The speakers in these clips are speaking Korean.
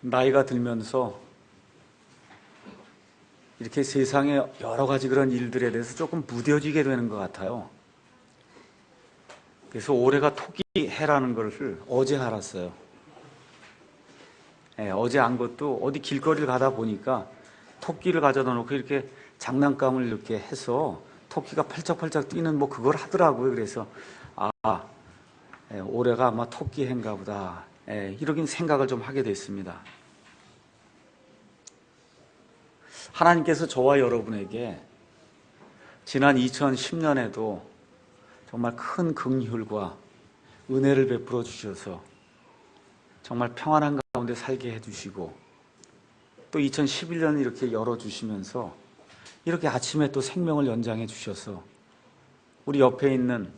나이가 들면서 이렇게 세상에 여러 가지 그런 일들에 대해서 조금 무뎌지게 되는 것 같아요. 그래서 올해가 토끼해라는 것을 어제 알았어요. 어제 안 것도 어디 길거리를 가다 보니까 토끼를 가져다 놓고 이렇게 장난감을 이렇게 해서 토끼가 팔짝팔짝 뛰는 뭐 그걸 하더라고요. 그래서 올해가 아마 토끼해인가 보다. 이렇게 생각을 좀 하게 됐습니다. 하나님께서 저와 여러분에게 지난 2010년에도 정말 큰 긍휼과 은혜를 베풀어 주셔서 정말 평안한 가운데 살게 해주시고 또 2011년 이렇게 열어주시면서 이렇게 아침에 또 생명을 연장해 주셔서 우리 옆에 있는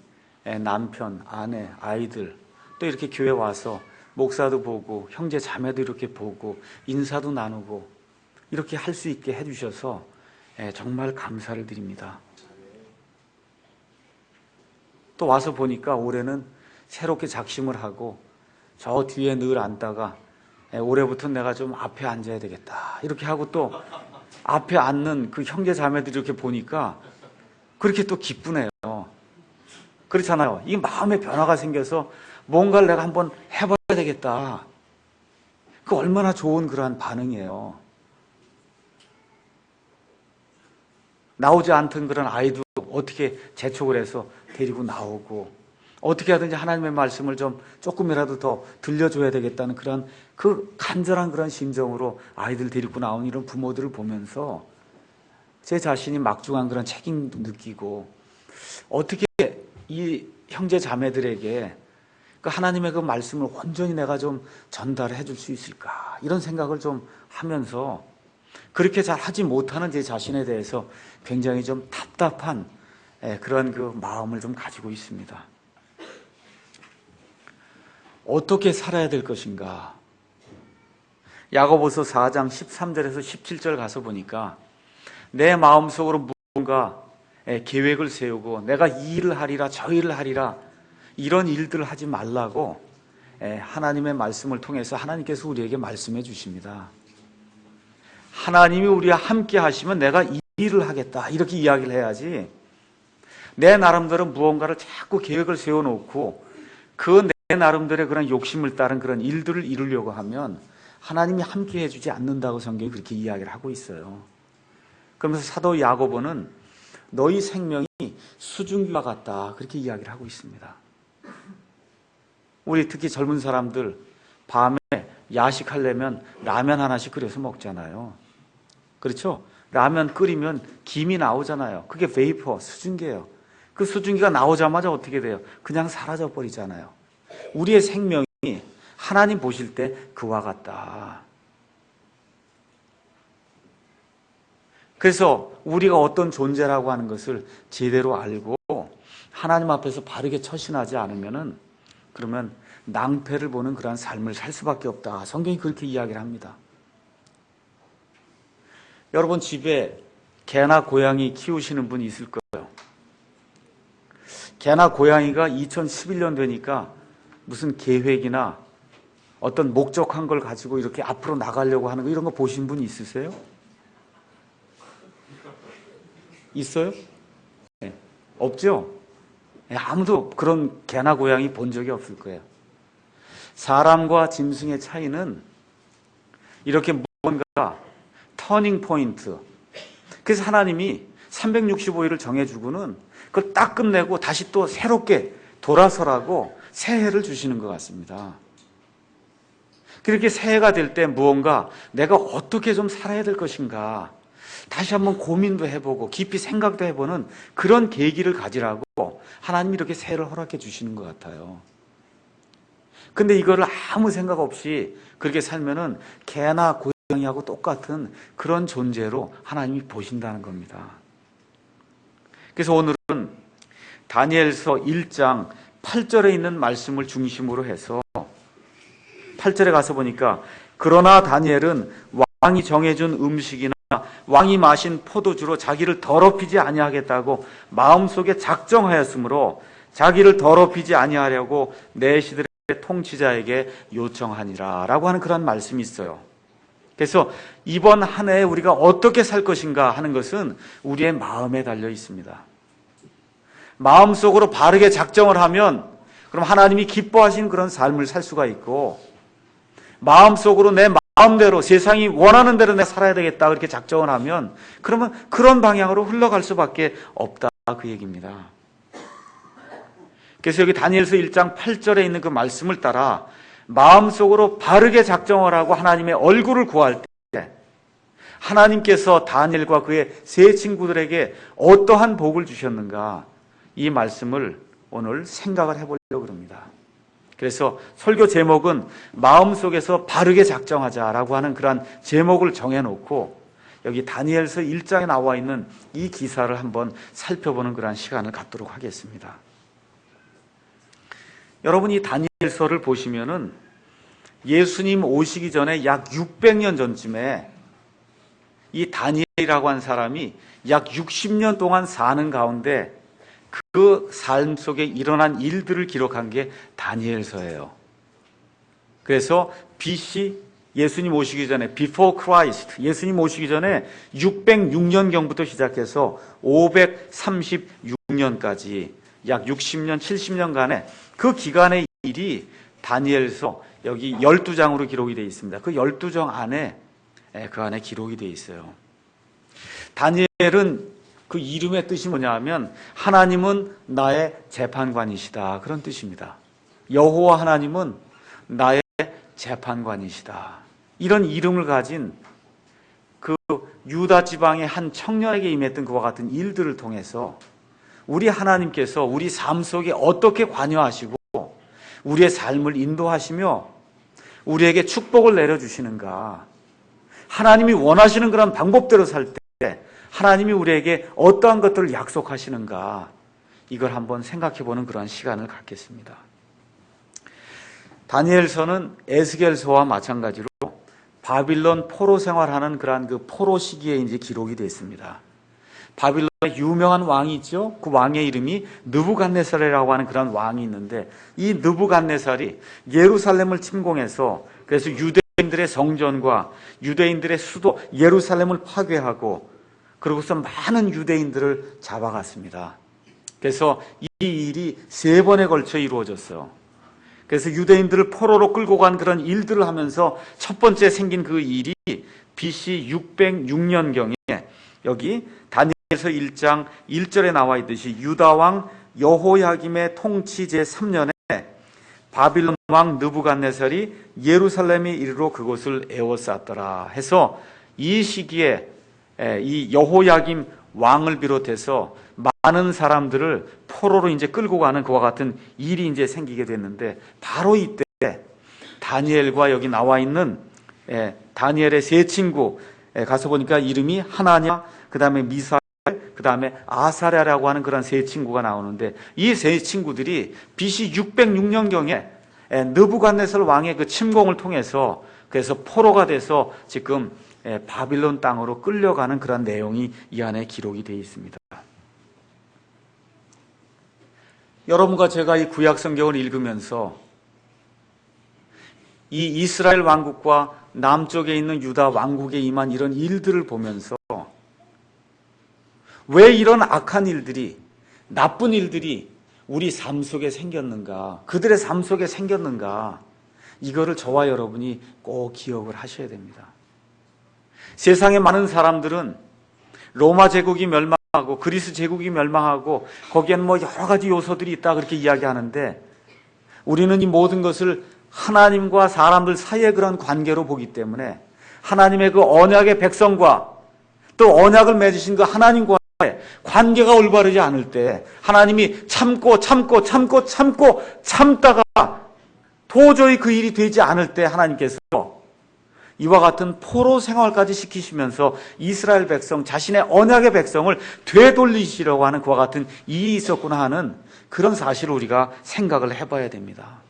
남편, 아내, 아이들 또 이렇게 교회 와서 목사도 보고 형제 자매도 이렇게 보고 인사도 나누고 이렇게 할 수 있게 해주셔서 정말 감사를 드립니다. 또 와서 보니까 올해는 새롭게 작심을 하고 저 뒤에 늘 앉다가 올해부터 내가 좀 앞에 앉아야 되겠다 이렇게 하고 또 앞에 앉는 그 형제 자매들이 이렇게 보니까 그렇게 또 기쁘네요. 그렇잖아요. 이 마음의 변화가 생겨서 뭔가를 내가 한번 해봐야 되겠다. 그 얼마나 좋은 그러한 반응이에요. 나오지 않던 그런 아이도 어떻게 재촉을 해서 데리고 나오고 어떻게 하든지 하나님의 말씀을 좀 조금이라도 더 들려줘야 되겠다는 그런 그 간절한 그런 심정으로 아이들 데리고 나온 이런 부모들을 보면서 제 자신이 막중한 그런 책임도 느끼고 어떻게 이 형제 자매들에게 그 하나님의 그 말씀을 온전히 내가 좀 전달해 줄 수 있을까 이런 생각을 좀 하면서 그렇게 잘 하지 못하는 제 자신에 대해서 굉장히 좀 답답한 그런 그 마음을 좀 가지고 있습니다. 어떻게 살아야 될 것인가? 야고보서 4장 13절에서 17절 가서 보니까 내 마음속으로 무언가 계획을 세우고 내가 이 일을 하리라 저 일을 하리라 이런 일들을 하지 말라고 하나님의 말씀을 통해서 하나님께서 우리에게 말씀해 주십니다. 하나님이 우리와 함께 하시면 내가 이 일을 하겠다 이렇게 이야기를 해야지 내 나름대로 무언가를 자꾸 계획을 세워놓고 그 내 나름대로의 그런 욕심을 따른 그런 일들을 이루려고 하면 하나님이 함께 해주지 않는다고 성경이 그렇게 이야기를 하고 있어요. 그러면서 사도 야고보는 너희 생명이 수증기와 같다 그렇게 이야기를 하고 있습니다. 우리 특히 젊은 사람들 밤에 야식하려면 라면 하나씩 끓여서 먹잖아요. 그렇죠? 라면 끓이면 김이 나오잖아요. 그게 베이퍼, 수증기예요. 그 수증기가 나오자마자 어떻게 돼요? 그냥 사라져 버리잖아요. 우리의 생명이 하나님 보실 때 그와 같다. 그래서 우리가 어떤 존재라고 하는 것을 제대로 알고 하나님 앞에서 바르게 처신하지 않으면은 그러면 낭패를 보는 그러한 삶을 살 수밖에 없다. 성경이 그렇게 이야기를 합니다. 여러분 집에 개나 고양이 키우시는 분이 있을 거예요. 개나 고양이가 2011년 되니까 무슨 계획이나 어떤 목적한 걸 가지고 이렇게 앞으로 나가려고 하는 거 이런 거 보신 분 있으세요? 있어요? 네. 없죠? 네, 아무도 그런 개나 고양이 본 적이 없을 거예요. 사람과 짐승의 차이는 이렇게 뭔가 터닝 포인트. 그래서 하나님이 365일을 정해주고는 그걸 딱 끝내고 다시 또 새롭게 돌아서라고 새해를 주시는 것 같습니다. 그렇게 새해가 될 때 무언가 내가 어떻게 좀 살아야 될 것인가 다시 한번 고민도 해보고 깊이 생각도 해보는 그런 계기를 가지라고 하나님이 이렇게 새해를 허락해 주시는 것 같아요. 근데 이거를 아무 생각 없이 그렇게 살면은 개나 고양이하고 똑같은 그런 존재로 하나님이 보신다는 겁니다. 그래서 오늘은 다니엘서 1장 8절에 있는 말씀을 중심으로 해서 8절에 가서 보니까 그러나 다니엘은 왕이 정해준 음식이나 왕이 마신 포도주로 자기를 더럽히지 아니하겠다고 마음속에 작정하였으므로 자기를 더럽히지 아니하려고 내시들의 통치자에게 요청하니라 라고 하는 그런 말씀이 있어요. 그래서 이번 한 해에 우리가 어떻게 살 것인가 하는 것은 우리의 마음에 달려 있습니다. 마음속으로 바르게 작정을 하면 그럼 하나님이 기뻐하시는 그런 삶을 살 수가 있고, 마음속으로 내 마음대로 세상이 원하는 대로 내가 살아야 되겠다 그렇게 작정을 하면 그러면 그런 방향으로 흘러갈 수밖에 없다 그 얘기입니다. 그래서 여기 다니엘서 1장 8절에 있는 그 말씀을 따라 마음속으로 바르게 작정을 하고 하나님의 얼굴을 구할 때 하나님께서 다니엘과 그의 세 친구들에게 어떠한 복을 주셨는가, 이 말씀을 오늘 생각을 해보려고 합니다. 그래서 설교 제목은 마음속에서 바르게 작정하자라고 하는 그러한 제목을 정해놓고 여기 다니엘서 1장에 나와 있는 이 기사를 한번 살펴보는 그러한 시간을 갖도록 하겠습니다. 여러분, 이 다니엘서를 보시면은 예수님 오시기 전에 약 600년 전쯤에 이 다니엘이라고 한 사람이 약 60년 동안 사는 가운데 그 삶 속에 일어난 일들을 기록한 게 다니엘서예요. 그래서 BC, 예수님 오시기 전에, Before Christ, 예수님 오시기 전에 606년경부터 시작해서 536년까지 약 60년, 70년간의 그 기간의 일이 다니엘서 여기 12장으로 기록이 되어 있습니다. 그 12장 안에, 그 안에 기록이 되어 있어요. 다니엘은 그 이름의 뜻이 뭐냐 하면 하나님은 나의 재판관이시다, 그런 뜻입니다. 여호와 하나님은 나의 재판관이시다, 이런 이름을 가진 그 유다 지방의 한 청년에게 임했던 그와 같은 일들을 통해서 우리 하나님께서 우리 삶 속에 어떻게 관여하시고 우리의 삶을 인도하시며 우리에게 축복을 내려주시는가, 하나님이 원하시는 그런 방법대로 살 때 하나님이 우리에게 어떠한 것들을 약속하시는가, 이걸 한번 생각해보는 그런 시간을 갖겠습니다. 다니엘서는 에스겔서와 마찬가지로 바빌론 포로 생활하는 그러한 그 포로 시기에 이제 기록이 되어 있습니다. 바빌론의 유명한 왕이 있죠. 그 왕의 이름이 느부갓네살이라고 하는 그런 왕이 있는데, 이 느부갓네살이 예루살렘을 침공해서 그래서 유대인들의 성전과 유대인들의 수도 예루살렘을 파괴하고 그러고서 많은 유대인들을 잡아갔습니다. 그래서 이 일이 3번에 걸쳐 이루어졌어요. 그래서 유대인들을 포로로 끌고 간 그런 일들을 하면서 첫 번째 생긴 그 일이 BC 606년경에 여기 다니엘서 1장 1절에 나와 있듯이 유다왕 여호야김의 통치 제3년에 바빌론 왕 느부갓네살이 예루살렘에 이르러 그곳을 에워쌌더라 해서, 이 시기에 이 여호야김 왕을 비롯해서 많은 사람들을 포로로 이제 끌고 가는 그와 같은 일이 이제 생기게 됐는데, 바로 이때 다니엘과 여기 나와 있는 다니엘의 세 친구, 가서 보니까 이름이 하나냐, 그 다음에 미사엘, 그 다음에 아사랴라고 하는 그런 세 친구가 나오는데, 이 세 친구들이 BC 606년경에 느부갓네살 왕의 그 침공을 통해서 그래서 포로가 돼서 지금 바빌론 땅으로 끌려가는 그런 내용이 이 안에 기록이 되어 있습니다. 여러분과 제가 이 구약 성경을 읽으면서 이 이스라엘 왕국과 남쪽에 있는 유다 왕국에 임한 이런 일들을 보면서 왜 이런 악한 일들이, 나쁜 일들이 우리 삶 속에 생겼는가, 그들의 삶 속에 생겼는가, 이거를 저와 여러분이 꼭 기억을 하셔야 됩니다. 세상의 많은 사람들은 로마 제국이 멸망하고 그리스 제국이 멸망하고 거기에는 뭐 여러 가지 요소들이 있다 그렇게 이야기하는데, 우리는 이 모든 것을 하나님과 사람들 사이의 그런 관계로 보기 때문에 하나님의 그 언약의 백성과 또 언약을 맺으신 그 하나님과의 관계가 올바르지 않을 때 하나님이 참다가 도저히 그 일이 되지 않을 때 하나님께서 이와 같은 포로 생활까지 시키시면서 이스라엘 백성, 자신의 언약의 백성을 되돌리시려고 하는 그와 같은 일이 있었구나 하는 그런 사실을 우리가 생각을 해봐야 됩니다.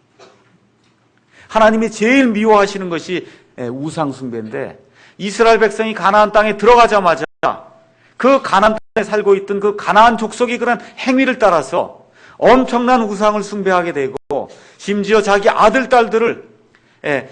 하나님이 제일 미워하시는 것이 우상 숭배인데, 이스라엘 백성이 가나안 땅에 들어가자마자 그 가나안 땅에 살고 있던 그 가나안 족속의 그런 행위를 따라서 엄청난 우상을 숭배하게 되고, 심지어 자기 아들, 딸들을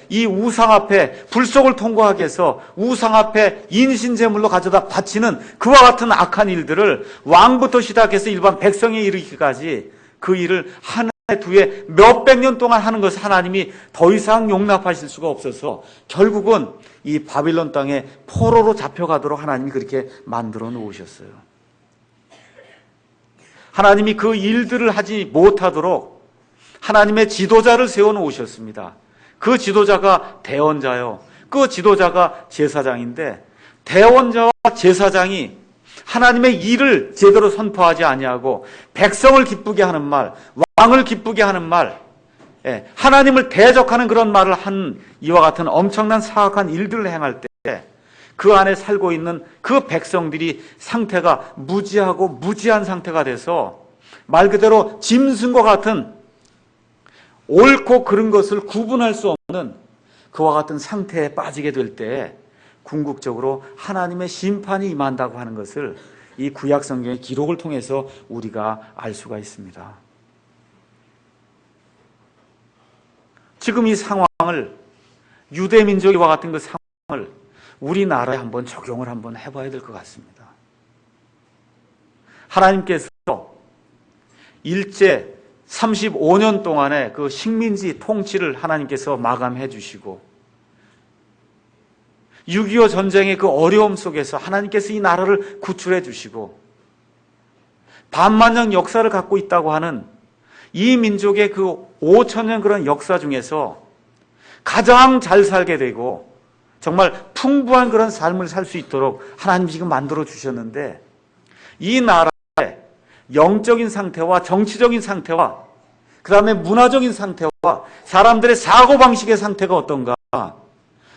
이 우상 앞에 불속을 통과하게 해서 우상 앞에 인신제물로 가져다 바치는 그와 같은 악한 일들을 왕부터 시작해서 일반 백성에 이르기까지 그 일을 한 해, 두 해, 몇백 년 동안 하는 것을 하나님이 더 이상 용납하실 수가 없어서 결국은 이 바빌론 땅에 포로로 잡혀가도록 하나님이 그렇게 만들어 놓으셨어요. 하나님이 그 일들을 하지 못하도록 하나님의 지도자를 세워 놓으셨습니다. 그 지도자가 대원자요. 그 지도자가 제사장인데 대원자와 제사장이 하나님의 일을 제대로 선포하지 아니하고 백성을 기쁘게 하는 말, 왕을 기쁘게 하는 말, 하나님을 대적하는 그런 말을 한 이와 같은 엄청난 사악한 일들을 행할 때 그 안에 살고 있는 그 백성들이 상태가 무지하고 무지한 상태가 돼서 말 그대로 짐승과 같은 옳고 그른 것을 구분할 수 없는 그와 같은 상태에 빠지게 될 때 궁극적으로 하나님의 심판이 임한다고 하는 것을 이 구약 성경의 기록을 통해서 우리가 알 수가 있습니다. 지금 이 상황을 유대 민족과 같은 그 상황을 우리나라에 한번 적용을 한번 해봐야 될 것 같습니다. 하나님께서 일제 35년 동안의 그 식민지 통치를 하나님께서 마감해 주시고 6.25 전쟁의 그 어려움 속에서 하나님께서 이 나라를 구출해 주시고 반만년 역사를 갖고 있다고 하는 이 민족의 그 5,000년 그런 역사 중에서 가장 잘 살게 되고 정말 풍부한 그런 삶을 살 수 있도록 하나님이 지금 만들어 주셨는데 이 나라의 영적인 상태와 정치적인 상태와 그 다음에 문화적인 상태와 사람들의 사고방식의 상태가 어떤가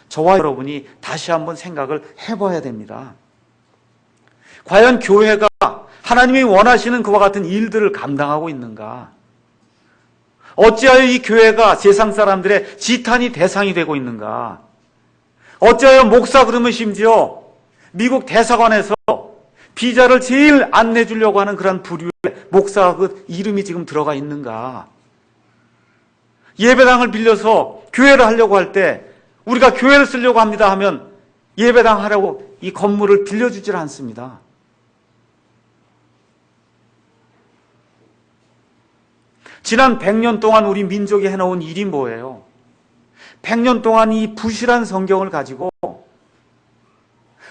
저와 여러분이 다시 한번 생각을 해봐야 됩니다. 과연 교회가 하나님이 원하시는 그와 같은 일들을 감당하고 있는가? 어찌하여 이 교회가 세상 사람들의 지탄이 대상이 되고 있는가? 어찌하여 목사 그러면 심지어 미국 대사관에서 비자를 제일 안 내주려고 하는 그런 부류의 목사 그 이름이 지금 들어가 있는가? 예배당을 빌려서 교회를 하려고 할 때 우리가 교회를 쓰려고 합니다 하면 예배당 하려고 이 건물을 빌려주질 않습니다. 지난 100년 동안 우리 민족이 해놓은 일이 뭐예요? 100년 동안 이 부실한 성경을 가지고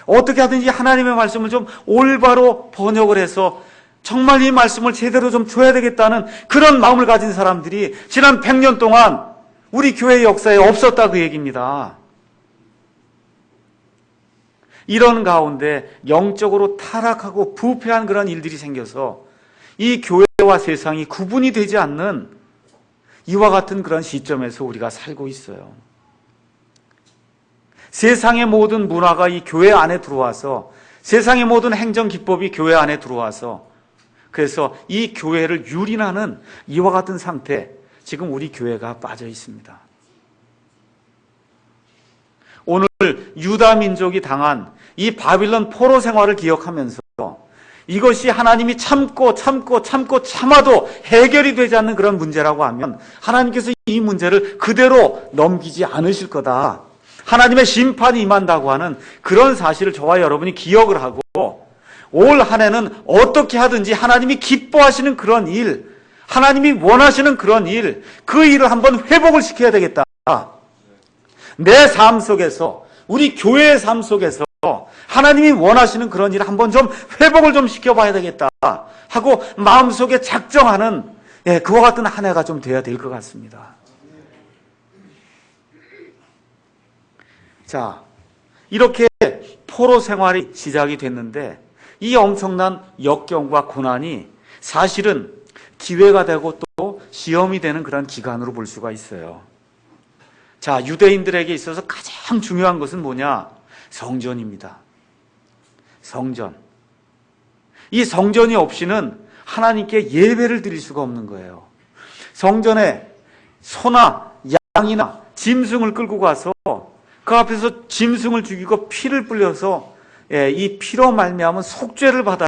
어떻게 하든지 하나님의 말씀을 좀 올바로 번역을 해서 정말 이 말씀을 제대로 좀 줘야 되겠다는 그런 마음을 가진 사람들이 지난 100년 동안 우리 교회 역사에 없었다 그 얘기입니다. 이런 가운데 영적으로 타락하고 부패한 그런 일들이 생겨서 이 교회와 세상이 구분이 되지 않는 이와 같은 그런 시점에서 우리가 살고 있어요. 세상의 모든 문화가 이 교회 안에 들어와서 세상의 모든 행정 기법이 교회 안에 들어와서 그래서 이 교회를 유린하는 이와 같은 상태 지금 우리 교회가 빠져 있습니다. 오늘 유다 민족이 당한 이 바빌론 포로 생활을 기억하면서 이것이 하나님이 참고 참아도 해결이 되지 않는 그런 문제라고 하면 하나님께서 이 문제를 그대로 넘기지 않으실 거다. 하나님의 심판이 임한다고 하는 그런 사실을 저와 여러분이 기억을 하고 올 한 해는 어떻게 하든지 하나님이 기뻐하시는 그런 일, 하나님이 원하시는 그런 일, 그 일을 한번 회복을 시켜야 되겠다. 내 삶 속에서, 우리 교회의 삶 속에서 하나님이 원하시는 그런 일을 한번 좀 회복을 좀 시켜봐야 되겠다 하고 마음속에 작정하는 그와 같은 한 해가 좀 돼야 될 것 같습니다. 자, 이렇게 포로 생활이 시작이 됐는데 이 엄청난 역경과 고난이 사실은 기회가 되고 또 시험이 되는 그런 기간으로 볼 수가 있어요. 자, 유대인들에게 있어서 가장 중요한 것은 뭐냐? 성전입니다. 성전. 이 성전이 없이는 하나님께 예배를 드릴 수가 없는 거예요. 성전에 소나 양이나 짐승을 끌고 가서 그 앞에서 짐승을 죽이고 피를 뿌려서 이 피로 말미암은 속죄를 받아야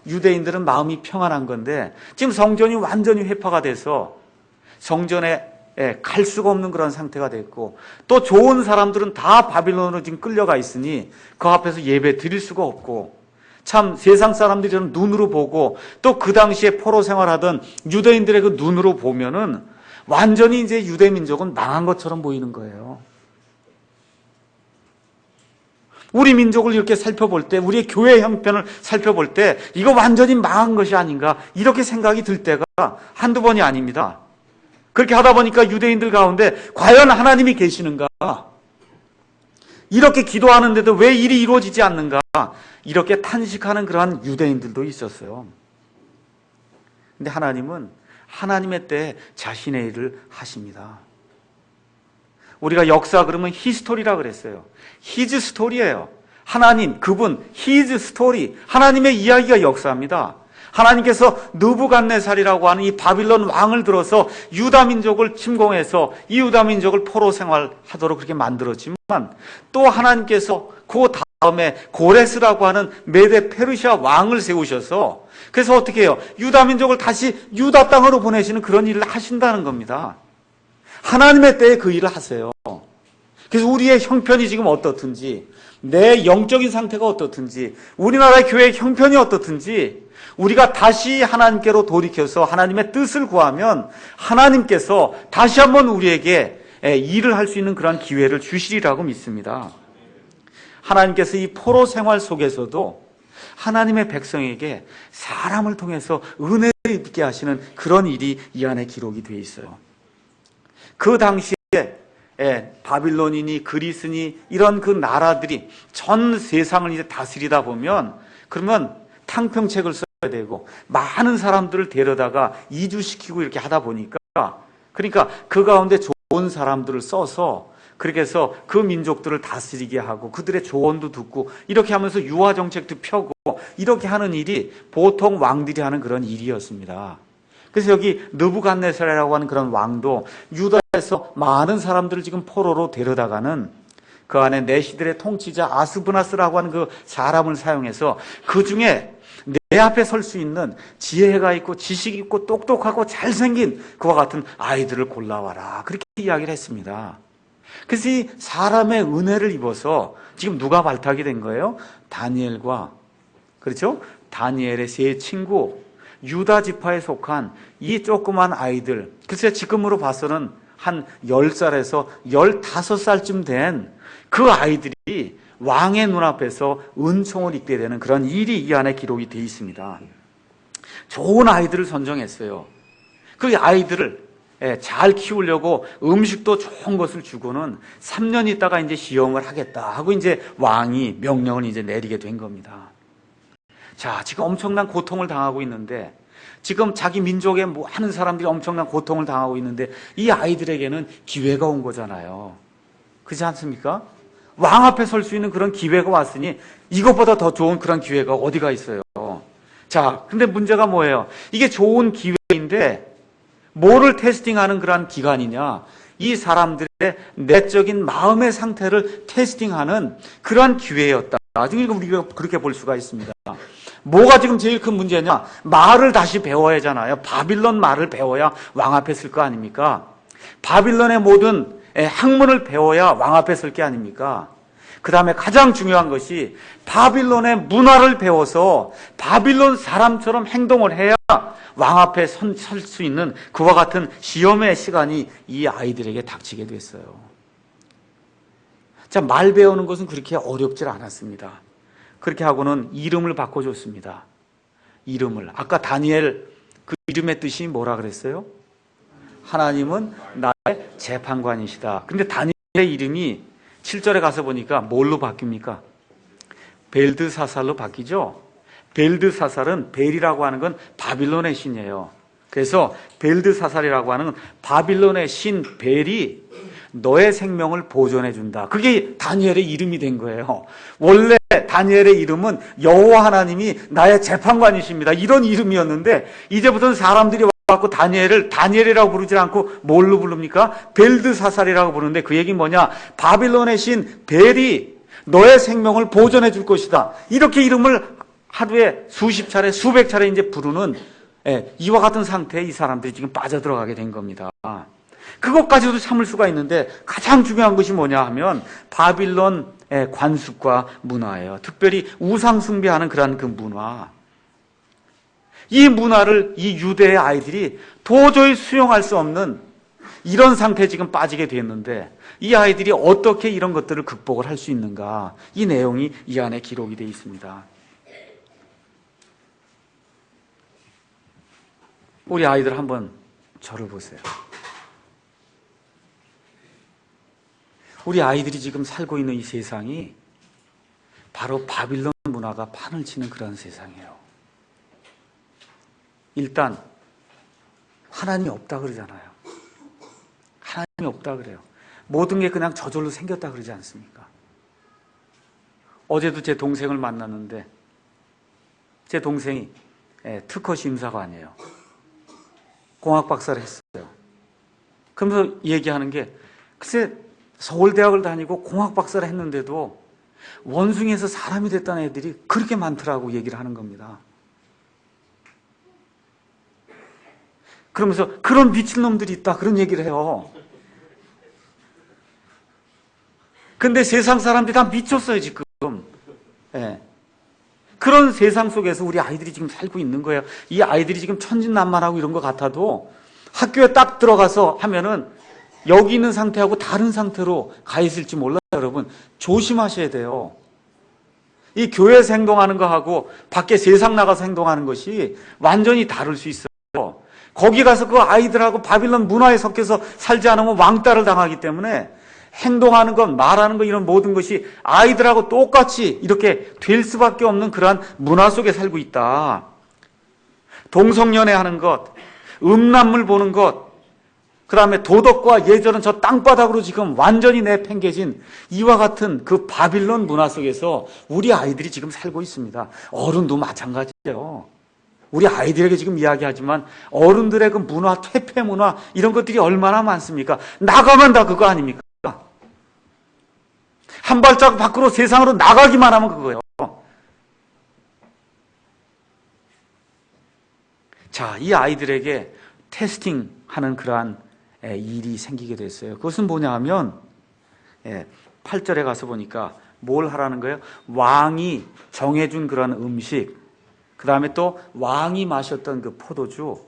유대인들은 마음이 평안한 건데 지금 성전이 완전히 회파가 돼서 성전에 갈 수가 없는 그런 상태가 됐고, 또 좋은 사람들은 다 바빌론으로 지금 끌려가 있으니 그 앞에서 예배 드릴 수가 없고, 참 세상 사람들이 눈으로 보고 또 그 당시에 포로 생활하던 유대인들의 그 눈으로 보면은 완전히 이제 유대 민족은 망한 것처럼 보이는 거예요. 우리 민족을 이렇게 살펴볼 때, 우리의 교회 형편을 살펴볼 때 이거 완전히 망한 것이 아닌가, 이렇게 생각이 들 때가 한두 번이 아닙니다. 그렇게 하다 보니까 유대인들 가운데 과연 하나님이 계시는가, 이렇게 기도하는데도 왜 일이 이루어지지 않는가, 이렇게 탄식하는 그러한 유대인들도 있었어요. 근데 하나님은 하나님의 때에 자신의 일을 하십니다. 우리가 역사 그러면 히스토리라 그랬어요. 히즈 스토리예요. 하나님, 그분, 히즈 스토리, 하나님의 이야기가 역사입니다. 하나님께서 느부갓네살이라고 하는 이 바빌론 왕을 들어서 유다 민족을 침공해서 이 유다 민족을 포로 생활하도록 그렇게 만들었지만, 또 하나님께서 그 다음에 고레스라고 하는 메데 페르시아 왕을 세우셔서, 그래서 어떻게 해요? 유다 민족을 다시 유다 땅으로 보내시는 그런 일을 하신다는 겁니다. 하나님의 때에 그 일을 하세요. 그래서 우리의 형편이 지금 어떻든지, 내 영적인 상태가 어떻든지, 우리나라의 교회의 형편이 어떻든지, 우리가 다시 하나님께로 돌이켜서 하나님의 뜻을 구하면 하나님께서 다시 한번 우리에게 일을 할 수 있는 그런 기회를 주시리라고 믿습니다. 하나님께서 이 포로 생활 속에서도 하나님의 백성에게 사람을 통해서 은혜를 입게 하시는 그런 일이 이 안에 기록이 되어 있어요. 그 당시에 바빌론이니 그리스니 이런 그 나라들이 전 세상을 이제 다스리다 보면, 그러면 탕평책을 써야 되고 많은 사람들을 데려다가 이주시키고 이렇게 하다 보니까, 그러니까 그 가운데 좋은 사람들을 써서 그렇게 해서 그 민족들을 다스리게 하고 그들의 조언도 듣고 이렇게 하면서 유화 정책도 펴고 이렇게 하는 일이 보통 왕들이 하는 그런 일이었습니다. 그래서 여기 느부갓네살이라고 하는 그런 왕도 유다에서 많은 사람들을 지금 포로로 데려다가는 그 안에 내시들의 통치자 아스브나스라고 하는 그 사람을 사용해서 그 중에 내 앞에 설 수 있는 지혜가 있고 지식 있고 똑똑하고 잘생긴 그와 같은 아이들을 골라와라, 그렇게 이야기를 했습니다. 그래서 이 사람의 은혜를 입어서 지금 누가 발탁이 된 거예요? 다니엘과, 그렇죠? 다니엘의 세 친구, 유다 지파에 속한 이 조그만 아이들, 글쎄 지금으로 봐서는 한 10살에서 15살쯤 된 그 아이들이 왕의 눈앞에서 은총을 입게 되는 그런 일이 이 안에 기록이 되어 있습니다. 좋은 아이들을 선정했어요. 그 아이들을 잘 키우려고 음식도 좋은 것을 주고는 3년 있다가 이제 시험을 하겠다 하고 이제 왕이 명령을 이제 내리게 된 겁니다. 자, 지금 엄청난 고통을 당하고 있는데, 지금 자기 민족의 많은 사람들이 엄청난 고통을 당하고 있는데 이 아이들에게는 기회가 온 거잖아요. 그렇지 않습니까? 왕 앞에 설 수 있는 그런 기회가 왔으니 이것보다 더 좋은 그런 기회가 어디가 있어요. 자, 근데 문제가 뭐예요? 이게 좋은 기회인데 뭐를 테스팅하는 그런 기간이냐? 이 사람들의 내적인 마음의 상태를 테스팅하는 그러한 기회였다. 지금 우리가 그렇게 볼 수가 있습니다. 뭐가 지금 제일 큰 문제냐? 말을 다시 배워야 하잖아요. 바빌론 말을 배워야 왕 앞에 설 거 아닙니까? 바빌론의 모든 학문을 배워야 왕 앞에 설 게 아닙니까? 그 다음에 가장 중요한 것이 바빌론의 문화를 배워서 바빌론 사람처럼 행동을 해야 왕 앞에 설 수 있는 그와 같은 시험의 시간이 이 아이들에게 닥치게 됐어요. 자, 말 배우는 것은 그렇게 어렵질 않았습니다. 그렇게 하고는 이름을 바꿔줬습니다. 이름을. 아까 다니엘 그 이름의 뜻이 뭐라 그랬어요? 하나님은 나의 재판관이시다. 근데 다니엘의 이름이 7절에 가서 보니까 뭘로 바뀝니까? 벨드사살로 바뀌죠? 벨드사살은, 벨이라고 하는 건 바빌론의 신이에요. 그래서 벨드사살이라고 하는 바빌론의 신 벨이 너의 생명을 보존해 준다. 그게 다니엘의 이름이 된 거예요. 원래 다니엘의 이름은 여호와 하나님이 나의 재판관이십니다, 이런 이름이었는데 이제부터는 사람들이 와서 다니엘을 다니엘이라고 부르지 않고 뭘로 부릅니까? 벨드사살이라고 부르는데 그 얘기는 뭐냐? 바빌론의 신 벨이 너의 생명을 보존해 줄 것이다. 이렇게 이름을 하루에 수십 차례, 수백 차례 이제 부르는 이와 같은 상태에 이 사람들이 지금 빠져들어가게 된 겁니다. 그것까지도 참을 수가 있는데 가장 중요한 것이 뭐냐 하면 바빌론의 관습과 문화예요. 특별히 우상 숭배하는 그러한 그 문화. 이 문화를 이 유대의 아이들이 도저히 수용할 수 없는 이런 상태에 지금 빠지게 됐는데 이 아이들이 어떻게 이런 것들을 극복을 할 수 있는가, 이 내용이 이 안에 기록이 되어 있습니다. 우리 아이들 한번 저를 보세요. 우리 아이들이 지금 살고 있는 이 세상이 바로 바빌론 문화가 판을 치는 그런 세상이에요. 일단 하나님이 없다 그러잖아요. 하나님이 없다 그래요. 모든 게 그냥 저절로 생겼다 그러지 않습니까? 어제도 제 동생을 만났는데 제 동생이 특허 심사관이에요. 공학 박사를 했어요. 그러면서 얘기하는 게 글쎄 서울대학을 다니고 공학 박사를 했는데도 원숭이에서 사람이 됐다는 애들이 그렇게 많더라고 얘기를 하는 겁니다. 그러면서 그런 미친놈들이 있다 그런 얘기를 해요. 근데 세상 사람들이 다 미쳤어요 지금. 예. 그런 세상 속에서 우리 아이들이 지금 살고 있는 거예요. 이 아이들이 지금 천진난만하고 이런 것 같아도 학교에 딱 들어가서 하면은 여기 있는 상태하고 다른 상태로 가 있을지 몰라요. 여러분 조심하셔야 돼요. 이 교회에서 행동하는 거하고 밖에 세상 나가서 행동하는 것이 완전히 다를 수 있어요. 거기 가서 그 아이들하고 바빌론 문화에 섞여서 살지 않으면 왕따를 당하기 때문에 행동하는 것, 말하는 것 이런 모든 것이 아이들하고 똑같이 이렇게 될 수밖에 없는 그러한 문화 속에 살고 있다. 동성연애 하는 것, 음란물 보는 것, 그 다음에 도덕과 예절은 저 땅바닥으로 지금 완전히 내팽개진 이와 같은 그 바빌론 문화 속에서 우리 아이들이 지금 살고 있습니다. 어른도 마찬가지예요. 우리 아이들에게 지금 이야기하지만 어른들의 그 문화, 퇴폐 문화 이런 것들이 얼마나 많습니까? 나가면 다 그거 아닙니까? 한 발자국 밖으로 세상으로 나가기만 하면 그거예요. 자, 이 아이들에게 테스팅하는 그러한 일이 생기게 됐어요. 그것은 뭐냐 하면 8절에 가서 보니까 뭘 하라는 거예요? 왕이 정해준 그런 음식, 그 다음에 또 왕이 마셨던 그 포도주,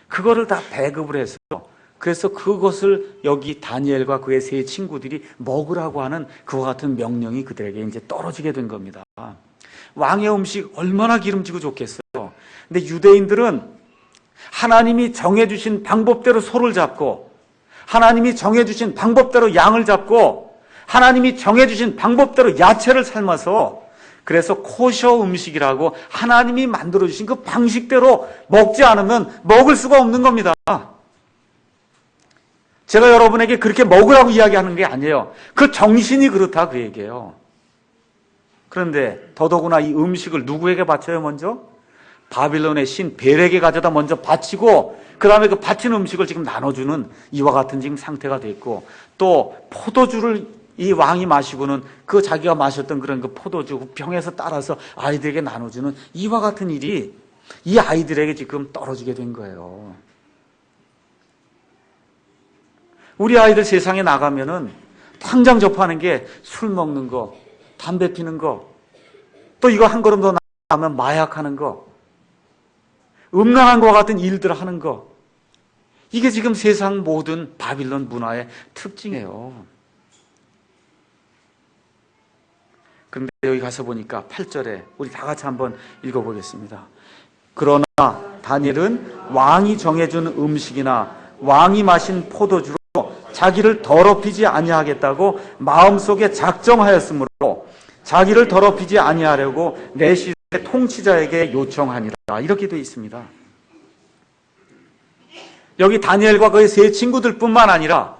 그거를 다 배급을 해서 그래서 그것을 여기 다니엘과 그의 세 친구들이 먹으라고 하는 그와 같은 명령이 그들에게 이제 떨어지게 된 겁니다. 왕의 음식 얼마나 기름지고 좋겠어요. 근데 유대인들은 하나님이 정해주신 방법대로 소를 잡고 하나님이 정해주신 방법대로 양을 잡고 하나님이 정해주신 방법대로 야채를 삶아서 그래서 코셔 음식이라고 하나님이 만들어주신 그 방식대로 먹지 않으면 먹을 수가 없는 겁니다. 제가 여러분에게 그렇게 먹으라고 이야기하는 게 아니에요. 그 정신이 그렇다 그 얘기예요. 그런데 더더구나 이 음식을 누구에게 바쳐요 먼저? 바빌론의 신 벨에게 가져다 먼저 바치고 그 다음에 그 바친 음식을 지금 나눠주는 이와 같은 지금 상태가 됐고 또 포도주를 이 왕이 마시고는 그 자기가 마셨던 그런 그 포도주 병에서 따라서 아이들에게 나눠주는 이와 같은 일이 이 아이들에게 지금 떨어지게 된 거예요. 우리 아이들 세상에 나가면은 당장 접하는 게 술 먹는 거, 담배 피는 거, 또 이거 한 걸음 더 나가면 마약하는 거, 음란한 것과 같은 일들을 하는 거. 이게 지금 세상 모든 바빌론 문화의 특징이에요. 그런데 여기 가서 보니까 8절에 우리 다 같이 한번 읽어보겠습니다. 그러나 다니엘은 왕이 정해준 음식이나 왕이 마신 포도주로 자기를 더럽히지 아니하겠다고 마음속에 작정하였으므로 자기를 더럽히지 아니하려고 내시의 통치자에게 요청하니라. 이렇게 되어 있습니다. 여기 다니엘과 그의 세 친구들뿐만 아니라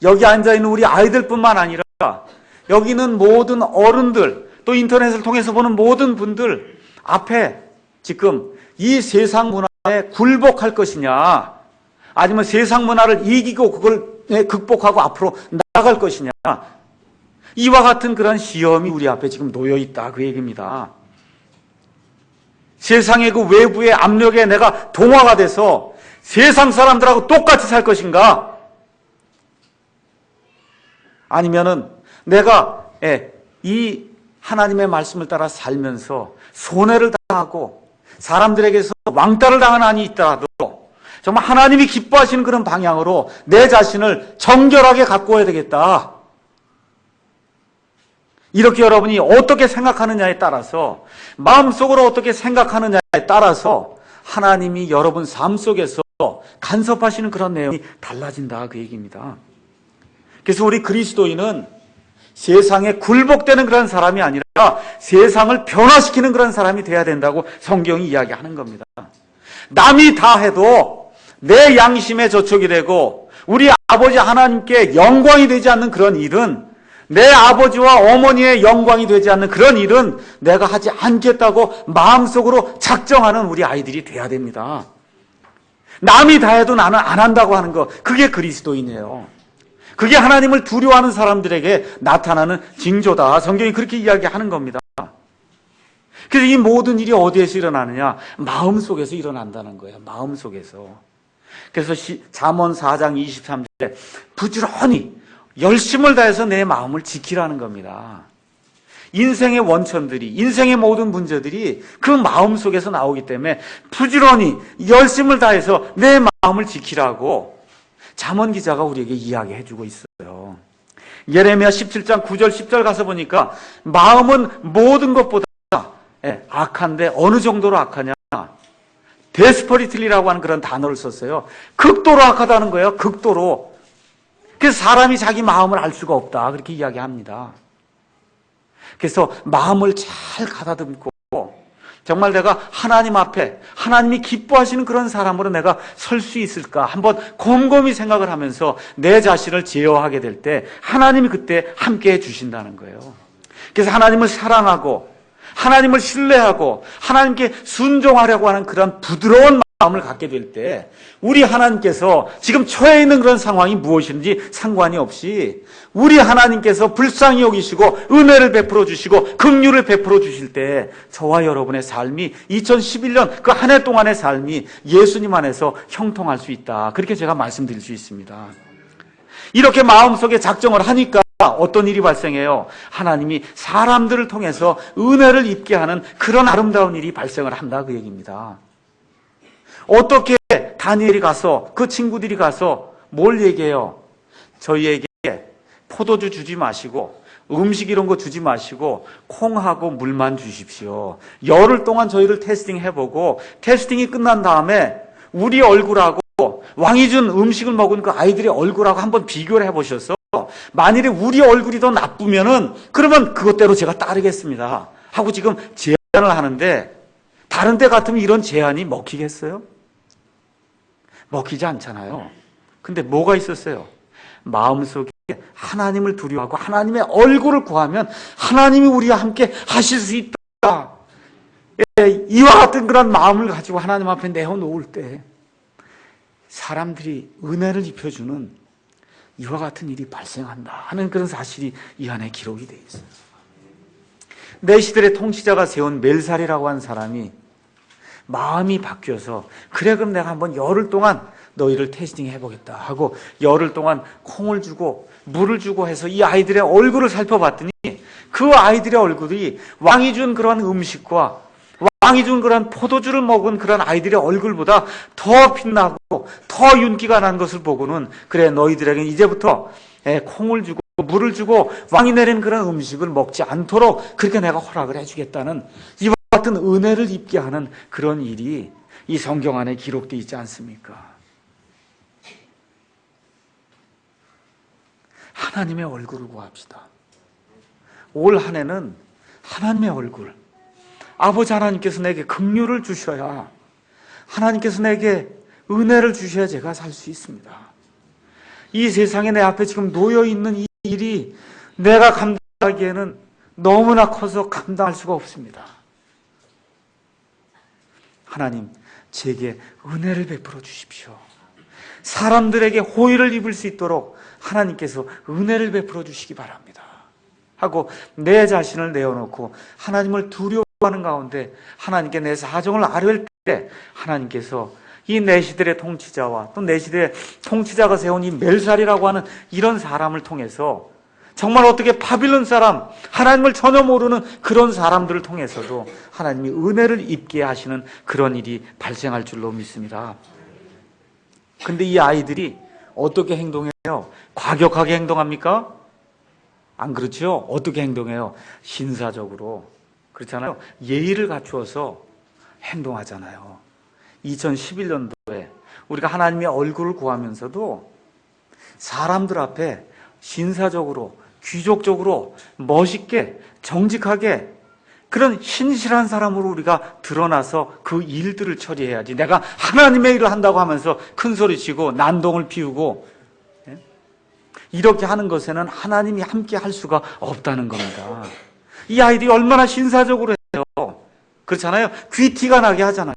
여기 앉아있는 우리 아이들뿐만 아니라 여기 있는 모든 어른들 또 인터넷을 통해서 보는 모든 분들 앞에 지금 이 세상 문화에 굴복할 것이냐 아니면 세상 문화를 이기고 그걸 극복하고 앞으로 나아갈 것이냐 이와 같은 그런 시험이 우리 앞에 지금 놓여 있다 그 얘기입니다. 세상의 그 외부의 압력에 내가 동화가 돼서 세상 사람들하고 똑같이 살 것인가 아니면은 내가 이 하나님의 말씀을 따라 살면서 손해를 당하고 사람들에게서 왕따를 당한 한이 있더라도 정말 하나님이 기뻐하시는 그런 방향으로 내 자신을 정결하게 갖고 와야 되겠다. 이렇게 여러분이 어떻게 생각하느냐에 따라서, 마음속으로 어떻게 생각하느냐에 따라서 하나님이 여러분 삶 속에서 간섭하시는 그런 내용이 달라진다, 그 얘기입니다. 그래서 우리 그리스도인은 세상에 굴복되는 그런 사람이 아니라 세상을 변화시키는 그런 사람이 돼야 된다고 성경이 이야기하는 겁니다. 남이 다 해도 내 양심에 저촉이 되고 우리 아버지 하나님께 영광이 되지 않는 그런 일은, 내 아버지와 어머니의 영광이 되지 않는 그런 일은 내가 하지 않겠다고 마음속으로 작정하는 우리 아이들이 돼야 됩니다. 남이 다 해도 나는 안 한다고 하는 거, 그게 그리스도인이에요. 그게 하나님을 두려워하는 사람들에게 나타나는 징조다. 성경이 그렇게 이야기하는 겁니다. 그래서 이 모든 일이 어디에서 일어나느냐? 마음속에서 일어난다는 거예요. 마음속에서. 그래서 잠언 4장 23절에 부지런히 열심을 다해서 내 마음을 지키라는 겁니다. 인생의 원천들이, 인생의 모든 문제들이 그 마음 속에서 나오기 때문에 부지런히 열심을 다해서 내 마음을 지키라고 잠언 기자가 우리에게 이야기해 주고 있어요. 예레미야 17장 9절 10절 가서 보니까 마음은 모든 것보다 악한데 어느 정도로 악하냐? 데스퍼리틀리라고 하는 그런 단어를 썼어요. 극도로 악하다는 거예요. 극도로. 그래서 사람이 자기 마음을 알 수가 없다, 그렇게 이야기합니다. 그래서 마음을 잘 가다듬고 정말 내가 하나님 앞에 하나님이 기뻐하시는 그런 사람으로 내가 설 수 있을까 한번 곰곰이 생각을 하면서 내 자신을 제어하게 될 때 하나님이 그때 함께 해 주신다는 거예요. 그래서 하나님을 사랑하고 하나님을 신뢰하고 하나님께 순종하려고 하는 그런 부드러운 마음을 갖게 될 때 우리 하나님께서 지금 처해 있는 그런 상황이 무엇인지 상관이 없이 우리 하나님께서 불쌍히 여기시고 은혜를 베풀어 주시고 긍휼을 베풀어 주실 때 저와 여러분의 삶이 2011년 그 한 해 동안의 삶이 예수님 안에서 형통할 수 있다, 그렇게 제가 말씀드릴 수 있습니다. 이렇게 마음속에 작정을 하니까 어떤 일이 발생해요? 하나님이 사람들을 통해서 은혜를 입게 하는 그런 아름다운 일이 발생을 한다, 그 얘기입니다. 어떻게 다니엘이 가서, 그 친구들이 가서 뭘 얘기해요? 저희에게 포도주 주지 마시고 음식 이런 거 주지 마시고 콩하고 물만 주십시오. 열흘 동안 저희를 테스팅해보고 테스팅이 끝난 다음에 우리 얼굴하고 왕이 준 음식을 먹은 그 아이들의 얼굴하고 한번 비교를 해보셔서 만일에 우리 얼굴이 더 나쁘면은 그러면 그것대로 제가 따르겠습니다 하고 지금 제안을 하는데, 다른 데 같으면 이런 제안이 먹히겠어요? 먹히지 않잖아요. 근데 뭐가 있었어요? 마음속에 하나님을 두려워하고 하나님의 얼굴을 구하면 하나님이 우리와 함께 하실 수 있다. 이와 같은 그런 마음을 가지고 하나님 앞에 내어놓을 때 사람들이 은혜를 입혀주는 이와 같은 일이 발생한다 하는 그런 사실이 이 안에 기록이 되어 있어요. 내 시대의 통치자가 세운 멜살이라고 하는 사람이 마음이 바뀌어서 그래 그럼 내가 한번 열흘 동안 너희를 테스팅 해보겠다 하고 열흘 동안 콩을 주고 물을 주고 해서 이 아이들의 얼굴을 살펴봤더니 그 아이들의 얼굴이 왕이 준 그런 음식과 왕이 준 그런 포도주를 먹은 그런 아이들의 얼굴보다 더 빛나고 더 윤기가 난 것을 보고는 그래 너희들에게는 이제부터 콩을 주고 물을 주고 왕이 내린 그런 음식을 먹지 않도록 그렇게 내가 허락을 해주겠다는 이와 같은 은혜를 입게 하는 그런 일이 이 성경 안에 기록되어 있지 않습니까? 하나님의 얼굴을 구합시다. 올 한 해는 하나님의 얼굴, 아버지 하나님께서 내게 긍휼을 주셔야, 하나님께서 내게 은혜를 주셔야 제가 살 수 있습니다. 이 세상에 내 앞에 지금 놓여있는 이 일이 내가 감당하기에는 너무나 커서 감당할 수가 없습니다. 하나님, 제게 은혜를 베풀어 주십시오. 사람들에게 호의를 입을 수 있도록 하나님께서 은혜를 베풀어 주시기 바랍니다 하고 내 자신을 내어놓고 하나님을 두려워하는 가운데 하나님께 내 사정을 아뢰을 때 하나님께서 이 내 시대의 통치자와 또 내 시대의 통치자가 세운 이 멜살이라고 하는 이런 사람을 통해서 정말 어떻게 바빌론 사람, 하나님을 전혀 모르는 그런 사람들을 통해서도 하나님이 은혜를 입게 하시는 그런 일이 발생할 줄로 믿습니다. 근데 이 아이들이 어떻게 행동해요? 과격하게 행동합니까? 안 그렇죠? 어떻게 행동해요? 신사적으로. 그렇잖아요. 예의를 갖추어서 행동하잖아요. 2011년도에 우리가 하나님의 얼굴을 구하면서도 사람들 앞에 신사적으로, 귀족적으로, 멋있게, 정직하게 그런 신실한 사람으로 우리가 드러나서 그 일들을 처리해야지. 내가 하나님의 일을 한다고 하면서 큰 소리치고 난동을 피우고 이렇게 하는 것에는 하나님이 함께 할 수가 없다는 겁니다. 이 아이들이 얼마나 신사적으로 해요. 그렇잖아요. 귀티가 나게 하잖아요.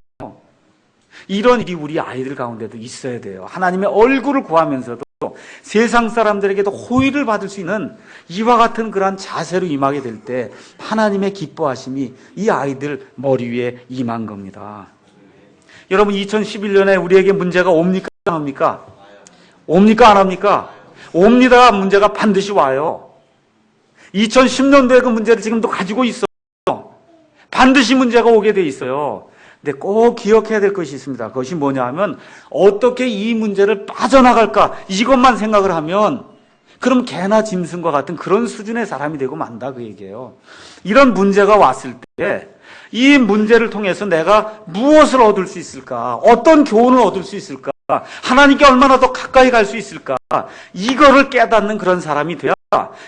이런 일이 우리 아이들 가운데도 있어야 돼요. 하나님의 얼굴을 구하면서도 세상 사람들에게도 호의를 받을 수 있는 이와 같은 그러한 자세로 임하게 될 때 하나님의 기뻐하심이 이 아이들 머리 위에 임한 겁니다. 여러분 2011년에 우리에게 문제가 옵니까? 안 옵니까? 옵니까? 안 옵니까? 옵니다. 문제가 반드시 와요. 2010년도에 그 문제를 지금도 가지고 있어요. 반드시 문제가 오게 돼 있어요. 근데 꼭 기억해야 될 것이 있습니다. 그것이 뭐냐 하면 어떻게 이 문제를 빠져나갈까 이것만 생각을 하면 그럼 개나 짐승과 같은 그런 수준의 사람이 되고 만다 그 얘기예요. 이런 문제가 왔을 때 이 문제를 통해서 내가 무엇을 얻을 수 있을까? 어떤 교훈을 얻을 수 있을까? 하나님께 얼마나 더 가까이 갈 수 있을까? 이거를 깨닫는 그런 사람이 돼야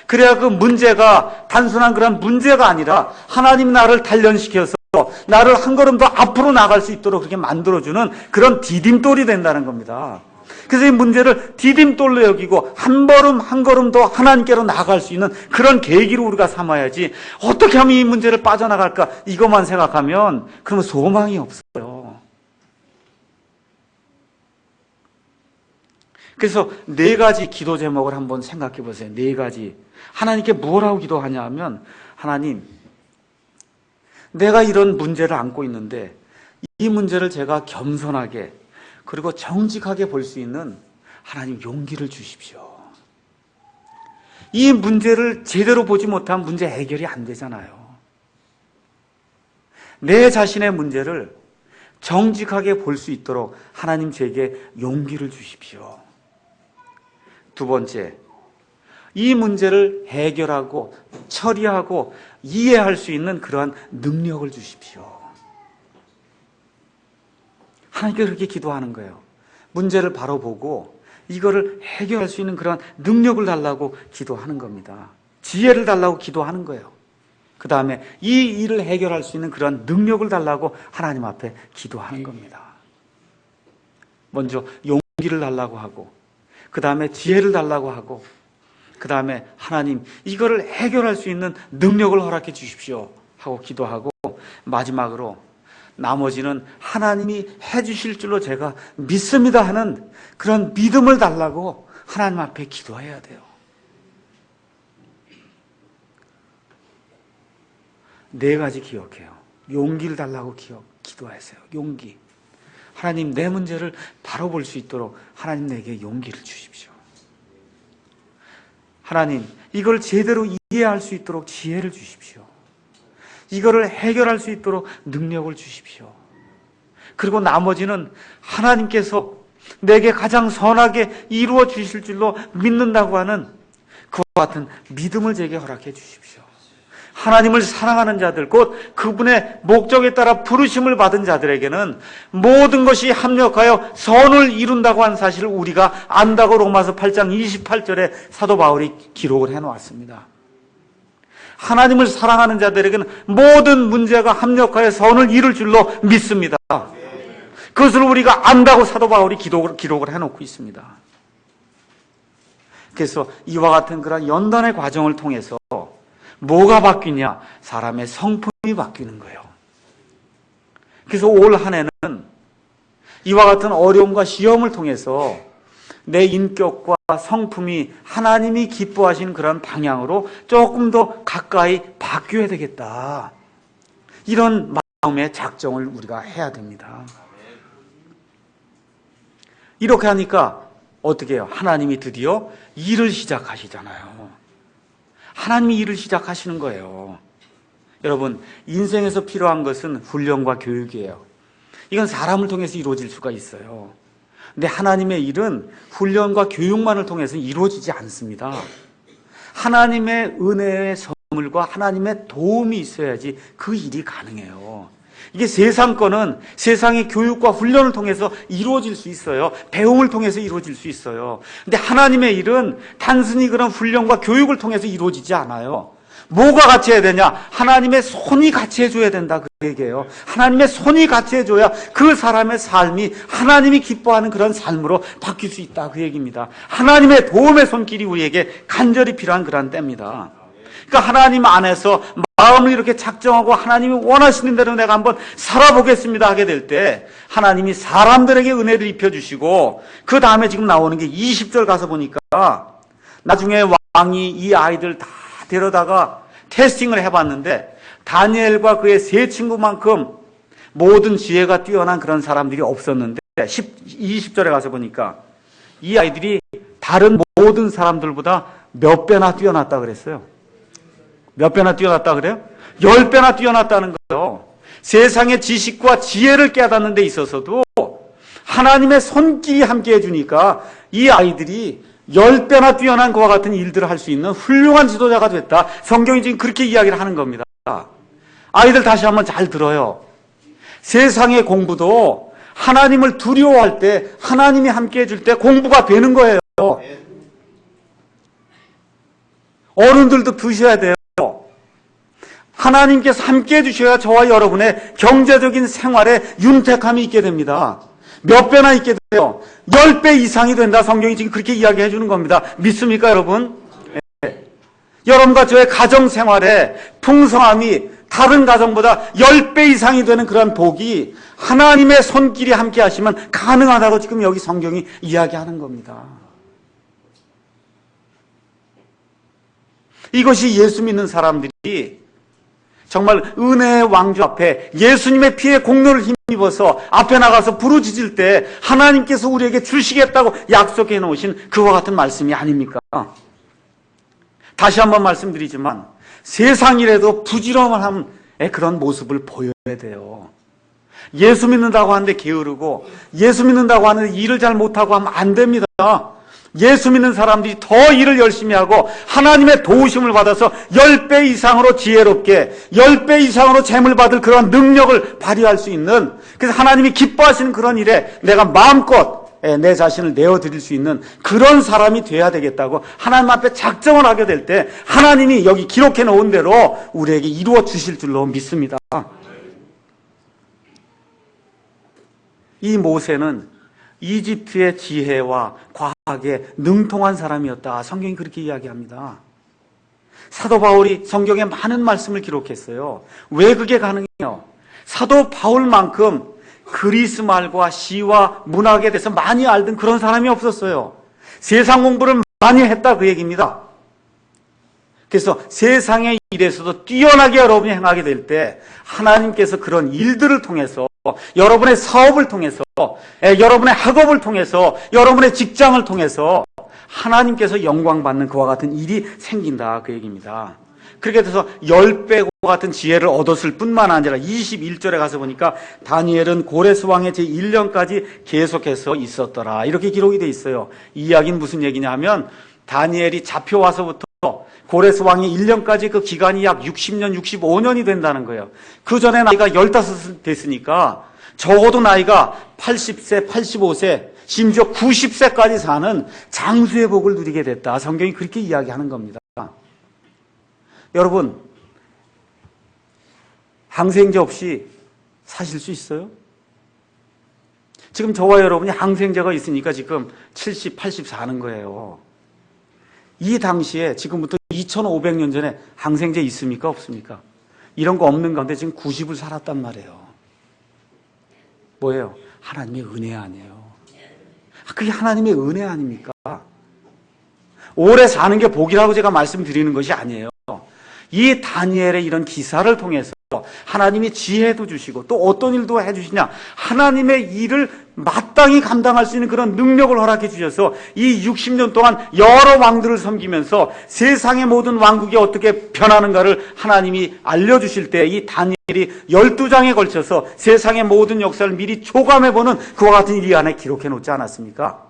그래야 그 문제가 단순한 그런 문제가 아니라 하나님 나를 단련시켜서 나를 한 걸음 더 앞으로 나갈 수 있도록 그렇게 만들어주는 그런 디딤돌이 된다는 겁니다. 그래서 이 문제를 디딤돌로 여기고 한 걸음 한 걸음 더 하나님께로 나아갈 수 있는 그런 계기로 우리가 삼아야지 어떻게 하면 이 문제를 빠져나갈까 이것만 생각하면 그러면 소망이 없어요. 그래서 네 가지 기도 제목을 한번 생각해 보세요. 네 가지. 하나님께 뭐라고 기도하냐 하면 하나님 내가 이런 문제를 안고 있는데 이 문제를 제가 겸손하게 그리고 정직하게 볼 수 있는 하나님 용기를 주십시오. 이 문제를 제대로 보지 못하면 문제 해결이 안 되잖아요. 내 자신의 문제를 정직하게 볼 수 있도록 하나님 제게 용기를 주십시오. 두 번째, 이 문제를 해결하고 처리하고 이해할 수 있는 그러한 능력을 주십시오. 하나님께 그렇게 기도하는 거예요. 문제를 바로 보고 이거를 해결할 수 있는 그런 능력을 달라고 기도하는 겁니다. 지혜를 달라고 기도하는 거예요. 그 다음에 이 일을 해결할 수 있는 그런 능력을 달라고 하나님 앞에 기도하는 겁니다. 먼저 용기를 달라고 하고 그 다음에 지혜를 달라고 하고 그 다음에 하나님 이거를 해결할 수 있는 능력을 허락해 주십시오 하고 기도하고 마지막으로 나머지는 하나님이 해주실 줄로 제가 믿습니다 하는 그런 믿음을 달라고 하나님 앞에 기도해야 돼요. 네 가지 기억해요. 용기를 달라고 기도하세요. 용기. 하나님 내 문제를 바로 볼 수 있도록 하나님 내게 용기를 주십시오. 하나님 이걸 제대로 이해할 수 있도록 지혜를 주십시오. 이거를 해결할 수 있도록 능력을 주십시오. 그리고 나머지는 하나님께서 내게 가장 선하게 이루어 주실 줄로 믿는다고 하는 그와 같은 믿음을 제게 허락해 주십시오. 하나님을 사랑하는 자들, 곧 그분의 목적에 따라 부르심을 받은 자들에게는 모든 것이 합력하여 선을 이룬다고 하는 사실을 우리가 안다고 로마서 8장 28절에 사도 바울이 기록을 해놓았습니다. 하나님을 사랑하는 자들에게는 모든 문제가 합력하여 선을 이룰 줄로 믿습니다. 그것을 우리가 안다고 사도 바울이 기록을 해놓고 있습니다. 그래서 이와 같은 그런 연단의 과정을 통해서 뭐가 바뀌냐? 사람의 성품이 바뀌는 거예요. 그래서 올 한 해는 이와 같은 어려움과 시험을 통해서 내 인격과 성품이 하나님이 기뻐하시는 그런 방향으로 조금 더 가까이 바뀌어야 되겠다. 이런 마음의 작정을 우리가 해야 됩니다. 이렇게 하니까 어떻게 해요? 하나님이 드디어 일을 시작하시잖아요. 하나님이 일을 시작하시는 거예요. 여러분, 인생에서 필요한 것은 훈련과 교육이에요. 이건 사람을 통해서 이루어질 수가 있어요. 근데 하나님의 일은 훈련과 교육만을 통해서 이루어지지 않습니다. 하나님의 은혜의 선물과 하나님의 도움이 있어야지 그 일이 가능해요. 이게 세상 거는 세상의 교육과 훈련을 통해서 이루어질 수 있어요. 배움을 통해서 이루어질 수 있어요. 근데 하나님의 일은 단순히 그런 훈련과 교육을 통해서 이루어지지 않아요. 뭐가 같이 해야 되냐? 하나님의 손이 같이 해줘야 된다, 그 얘기예요. 하나님의 손이 같이 해줘야 그 사람의 삶이 하나님이 기뻐하는 그런 삶으로 바뀔 수 있다, 그 얘기입니다. 하나님의 도움의 손길이 우리에게 간절히 필요한 그런 때입니다. 그러니까 하나님 안에서 마음을 이렇게 작정하고 하나님이 원하시는 대로 내가 한번 살아보겠습니다 하게 될 때 하나님이 사람들에게 은혜를 입혀주시고, 그 다음에 지금 나오는 게 20절 가서 보니까 나중에 왕이 이 아이들 다 데려다가 테스팅을 해봤는데 다니엘과 그의 세 친구만큼 모든 지혜가 뛰어난 그런 사람들이 없었는데 20절에 가서 보니까 이 아이들이 다른 모든 사람들보다 몇 배나 뛰어났다 그랬어요. 몇 배나 뛰어났다 그래요? 10배나 뛰어났다는 거예요. 세상의 지식과 지혜를 깨닫는 데 있어서도 하나님의 손길이 함께 해주니까 이 아이들이 10배나 뛰어난 그와 같은 일들을 할 수 있는 훌륭한 지도자가 됐다. 성경이 지금 그렇게 이야기를 하는 겁니다. 아이들 다시 한번 잘 들어요. 세상의 공부도 하나님을 두려워할 때, 하나님이 함께 해줄 때 공부가 되는 거예요. 어른들도 드셔야 돼요. 하나님께서 함께 해주셔야 저와 여러분의 경제적인 생활에 윤택함이 있게 됩니다. 몇 배나 있게 돼요? 10배 이상이 된다. 성경이 지금 그렇게 이야기해 주는 겁니다. 믿습니까, 여러분? 네. 여러분과 저의 가정 생활에 풍성함이 다른 가정보다 10배 이상이 되는 그런 복이 하나님의 손길이 함께 하시면 가능하다고 지금 여기 성경이 이야기하는 겁니다. 이것이 예수 믿는 사람들이 정말 은혜의 왕주 앞에 예수님의 피에 공로를 힘입어서 앞에 나가서 부르짖을 때 하나님께서 우리에게 주시겠다고 약속해 놓으신 그와 같은 말씀이 아닙니까? 다시 한번 말씀드리지만 세상이라도 부지런한 그런 모습을 보여야 돼요. 예수 믿는다고 하는데 게으르고 예수 믿는다고 하는데 일을 잘 못하고 하면 안 됩니다. 예수 믿는 사람들이 더 일을 열심히 하고 하나님의 도우심을 받아서 10배 이상으로 지혜롭게 10배 이상으로 재물 받을 그런 능력을 발휘할 수 있는, 그래서 하나님이 기뻐하시는 그런 일에 내가 마음껏 내 자신을 내어드릴 수 있는 그런 사람이 돼야 되겠다고 하나님 앞에 작정을 하게 될 때 하나님이 여기 기록해 놓은 대로 우리에게 이루어 주실 줄로 믿습니다. 이 모세는 이집트의 지혜와 과학에 능통한 사람이었다. 성경이 그렇게 이야기합니다. 사도 바울이 성경에 많은 말씀을 기록했어요. 왜 그게 가능해요? 사도 바울만큼 그리스 말과 시와 문학에 대해서 많이 알던 그런 사람이 없었어요. 세상 공부를 많이 했다, 그 얘기입니다. 그래서 세상의 일에서도 뛰어나게 여러분이 행하게 될 때 하나님께서 그런 일들을 통해서, 여러분의 사업을 통해서, 여러분의 학업을 통해서, 여러분의 직장을 통해서 하나님께서 영광 받는 그와 같은 일이 생긴다, 그 얘기입니다. 그렇게 돼서 10배와 같은 지혜를 얻었을 뿐만 아니라 21절에 가서 보니까 다니엘은 고레스 왕의 제1년까지 계속해서 있었더라, 이렇게 기록이 돼 있어요. 이 이야기는 무슨 얘기냐면 다니엘이 잡혀와서부터 고레스 왕이 1년까지 그 기간이 약 60년, 65년이 된다는 거예요. 그 전에 나이가 15 됐으니까 적어도 나이가 80세, 85세, 심지어 90세까지 사는 장수의 복을 누리게 됐다. 성경이 그렇게 이야기하는 겁니다. 여러분, 항생제 없이 사실 수 있어요? 지금 저와 여러분이 항생제가 있으니까 지금 70, 80 사는 거예요. 이 당시에 지금부터 2500년 전에 항생제 있습니까? 없습니까? 이런 거 없는 가운데 지금 90을 살았단 말이에요. 뭐예요? 하나님의 은혜 아니에요. 그게 하나님의 은혜 아닙니까? 오래 사는 게 복이라고 제가 말씀드리는 것이 아니에요. 이 다니엘의 이런 기사를 통해서 하나님이 지혜도 주시고 또 어떤 일도 해주시냐, 하나님의 일을 마땅히 감당할 수 있는 그런 능력을 허락해 주셔서 이 60년 동안 여러 왕들을 섬기면서 세상의 모든 왕국이 어떻게 변하는가를 하나님이 알려주실 때 이 다니엘이 12장에 걸쳐서 세상의 모든 역사를 미리 초감해보는 그와 같은 일 이 안에 기록해 놓지 않았습니까?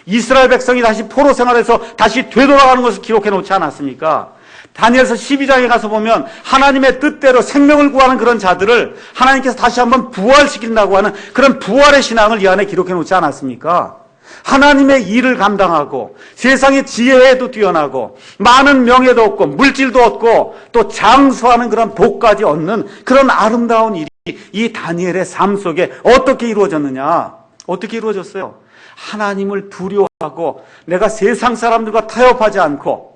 이스라엘 백성이 다시 포로 생활에서 다시 되돌아가는 것을 기록해 놓지 않았습니까? 다니엘서 12장에 가서 보면 하나님의 뜻대로 생명을 구하는 그런 자들을 하나님께서 다시 한번 부활시킨다고 하는 그런 부활의 신앙을 이 안에 기록해 놓지 않았습니까? 하나님의 일을 감당하고 세상의 지혜에도 뛰어나고 많은 명예도 얻고 물질도 얻고 또 장수하는 그런 복까지 얻는 그런 아름다운 일이 이 다니엘의 삶 속에 어떻게 이루어졌느냐? 어떻게 이루어졌어요? 하나님을 두려워하고 내가 세상 사람들과 타협하지 않고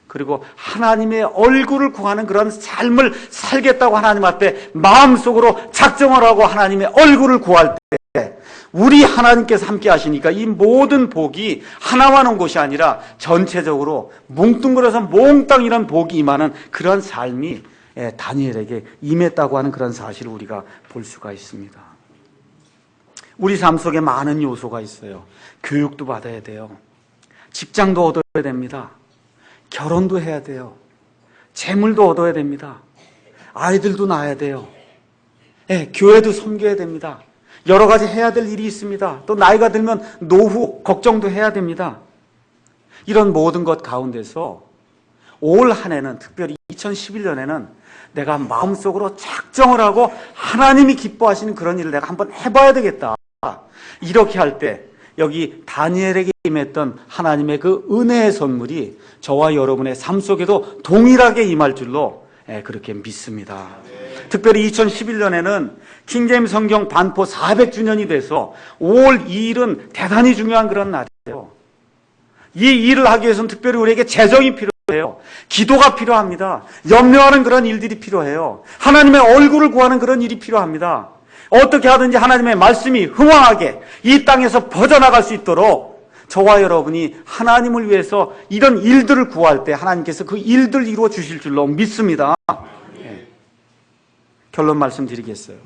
그리고 하나님의 얼굴을 구하는 그런 삶을 살겠다고 하나님 앞에 마음속으로 작정을 하고 하나님의 얼굴을 구할 때 우리 하나님께서 함께 하시니까 이 모든 복이 하나만 온 것이 아니라 전체적으로 뭉뚱그려서 몽땅 이런 복이 임하는 그런 삶이 다니엘에게 임했다고 하는 그런 사실을 우리가 볼 수가 있습니다. 우리 삶 속에 많은 요소가 있어요. 교육도 받아야 돼요. 직장도 얻어야 됩니다. 결혼도 해야 돼요. 재물도 얻어야 됩니다. 아이들도 낳아야 돼요. 교회도 섬겨야 됩니다. 여러 가지 해야 될 일이 있습니다. 또 나이가 들면 노후 걱정도 해야 됩니다. 이런 모든 것 가운데서 올 한 해는 특별히 2011년에는 내가 마음속으로 작정을 하고 하나님이 기뻐하시는 그런 일을 내가 한번 해봐야 되겠다. 이렇게 할 때 여기 다니엘에게 임했던 하나님의 그 은혜의 선물이 저와 여러분의 삶 속에도 동일하게 임할 줄로 그렇게 믿습니다. 특별히 2011년에는 킹제임스 성경 반포 400주년이 돼서 5월 2일은 대단히 중요한 그런 날이에요. 이 일을 하기 위해서는 특별히 우리에게 재정이 필요해요. 기도가 필요합니다. 염려하는 그런 일들이 필요해요. 하나님의 얼굴을 구하는 그런 일이 필요합니다. 어떻게 하든지 하나님의 말씀이 흥왕하게 이 땅에서 퍼져나갈 수 있도록 저와 여러분이 하나님을 위해서 이런 일들을 구할 때 하나님께서 그 일들을 이루어 주실 줄로 믿습니다. 결론 말씀드리겠어요.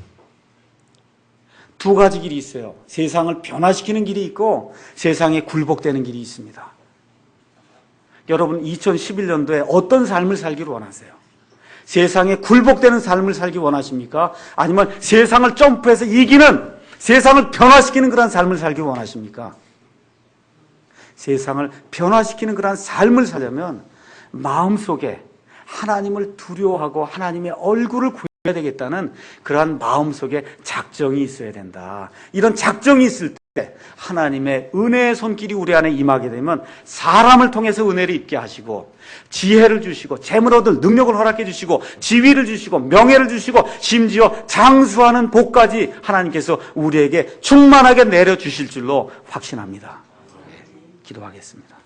두 가지 길이 있어요. 세상을 변화시키는 길이 있고 세상에 굴복되는 길이 있습니다. 여러분 2011년도에 어떤 삶을 살기를 원하세요? 세상에 굴복되는 삶을 살기 원하십니까? 아니면 세상을 점프해서 이기는, 세상을 변화시키는 그런 삶을 살기 원하십니까? 세상을 변화시키는 그런 삶을 살려면 마음속에 하나님을 두려워하고 하나님의 얼굴을 구해야 되겠다는 그러한 마음속에 작정이 있어야 된다. 이런 작정이 있을 때 하나님의 은혜의 손길이 우리 안에 임하게 되면 사람을 통해서 은혜를 입게 하시고 지혜를 주시고 재물 얻을 능력을 허락해 주시고 지위를 주시고 명예를 주시고 심지어 장수하는 복까지 하나님께서 우리에게 충만하게 내려주실 줄로 확신합니다. 기도하겠습니다.